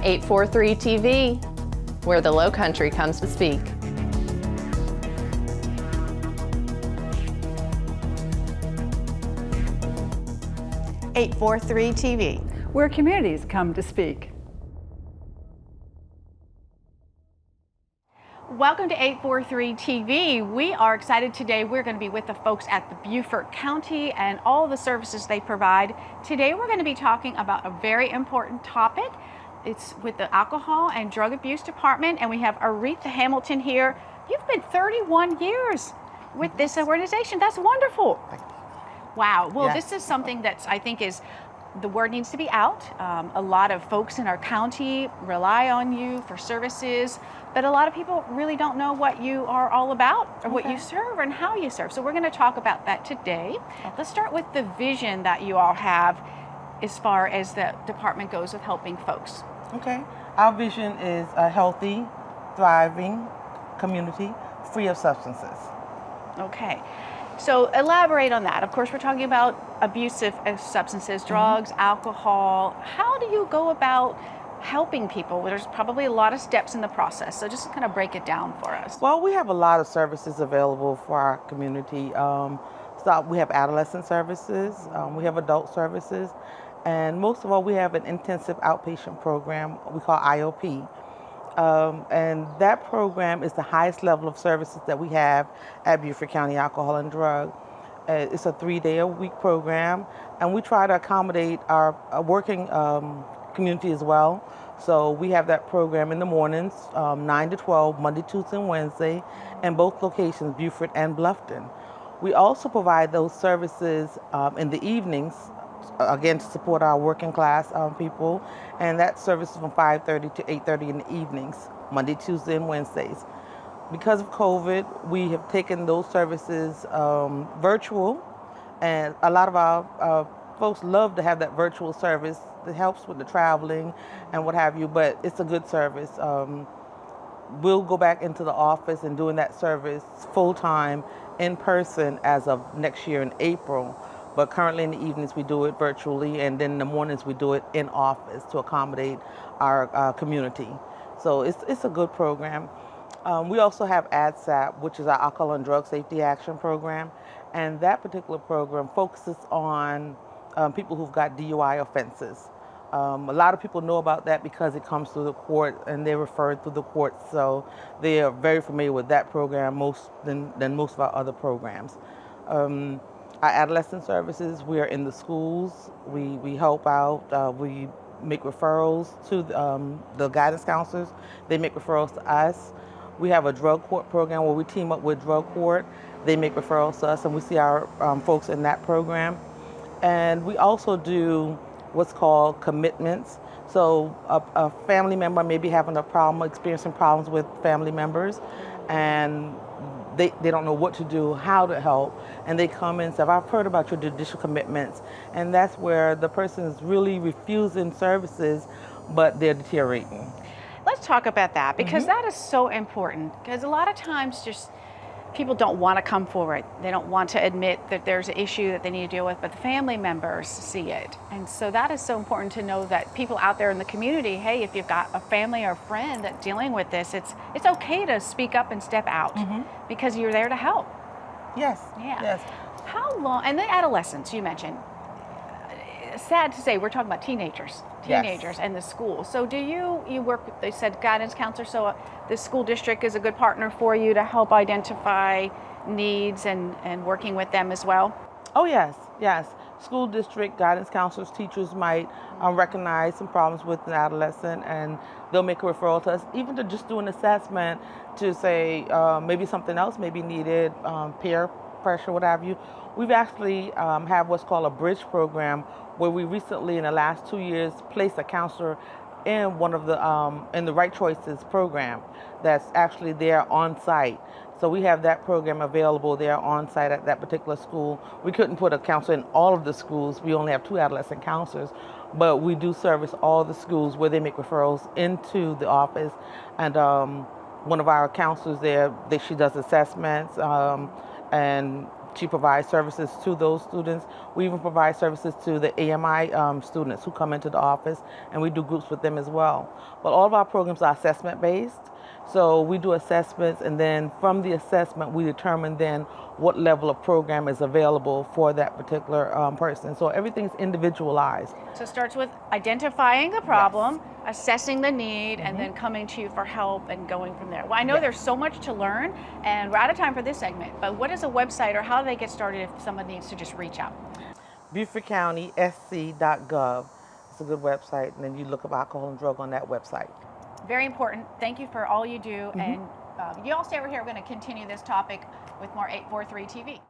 843 TV, where the Lowcountry comes to speak. .843 TV, where communities come to speak. Welcome to 843 TV. We are excited today. We're going to be with the folks at the Beaufort County and all the services they provide. Today we're going to be talking about a very important topic. It's with the Alcohol and Drug Abuse Department, and we have Areatha Hamilton here. You've been 31 years with this organization. That's wonderful. Wow. Well, This is something that I think is, the word needs to be out. A lot of folks in our county rely on you for services, but a lot of people really don't know what you are all about or what you serve and how you serve. So we're going to talk about that today. Let's start with the vision that you all have as far as the department goes with helping folks. Okay. Our vision is a healthy, thriving community free of substances. Okay. So elaborate on that. Of course, we're talking about abusive substances, drugs, alcohol. How do you go about helping people? There's probably a lot of steps in the process. So just kind of break it down for us. Well, we have a lot of services available for our community. So we have adolescent services, we have adult services, and most of all, we have an intensive outpatient program we call IOP. And that program is the highest level of services that we have at Beaufort County Alcohol and Drug. It's a 3-day-a-week program, and we try to accommodate our working community as well. So we have that program in the mornings, 9 to 12, Monday, Tuesday, and Wednesday, in both locations, Beaufort and Bluffton. We also provide those services in the evenings, again, to support our working class people, and that service is from 5:30 to 8:30 in the evenings, Monday, Tuesday, and Wednesdays. Because of COVID, we have taken those services virtual, and a lot of our folks love to have that virtual service. It helps with the traveling and what have you, but it's a good service. We'll go back into the office and doing that service full-time in person as of next year in April. But currently in the evenings we do it virtually, and then in the mornings we do it in office to accommodate our community. So it's a good program. We also have ADSAP, which is our Alcohol and Drug Safety Action Program, and that particular program focuses on people who've got DUI offenses. A lot of people know about that because it comes through the court and they're referred through the courts, so they are very familiar with that program than most of our other programs. Our adolescent services, we are in the schools, we help out, we make referrals to the guidance counselors, they make referrals to us. We have a drug court program where we team up with drug court, they make referrals to us, and we see our folks in that program. And we also do what's called commitments. So a family member may be having a problem, experiencing problems with family members, and they don't know what to do, how to help, and they come in and say, I've heard about your judicial commitments, and that's where the person is really refusing services, but they're deteriorating. Let's talk about that, because that is so important, because a lot of times just people don't want to come forward. They don't want to admit that there's an issue that they need to deal with, but the family members see it. And so that is so important to know that people out there in the community, hey, if you've got a family or a friend that's dealing with this, it's okay to speak up and step out because you're there to help. Yes. Yeah. Yes. How long, and the adolescents you mentioned, sad to say, we're talking about teenagers and the school. So do you work with, they said guidance counselor, so the school district is a good partner for you to help identify needs and working with them as well? Oh yes. School district guidance counselors, teachers might recognize some problems with an adolescent, and they'll make a referral to us, even to just do an assessment to say maybe something else may be needed, peer pressure, what have you. We've actually have what's called a bridge program, where we recently, in the last 2 years, placed a counselor in one of the in the Right Choices program that's actually there on site. So we have that program available there on site at that particular school. We couldn't put a counselor in all of the schools. We only have 2 adolescent counselors, but we do service all the schools where they make referrals into the office. And one of our counselors there, she does assessments and She provides services to those students. We even provide services to the AMI students who come into the office, and we do groups with them as well. But all of our programs are assessment-based. So we do assessments, and then from the assessment, we determine then what level of program is available for that particular person. So everything's individualized. So it starts with identifying the problem, assessing the need, and then coming to you for help and going from there. Well, I know there's so much to learn, and we're out of time for this segment, but what is a website or how do they get started if someone needs to just reach out? BeaufortCountySC.gov. It's a good website, and then you look up alcohol and drug on that website. Very important. Thank you for all you do, and you all stay over here. We're going to continue this topic with more 843 TV.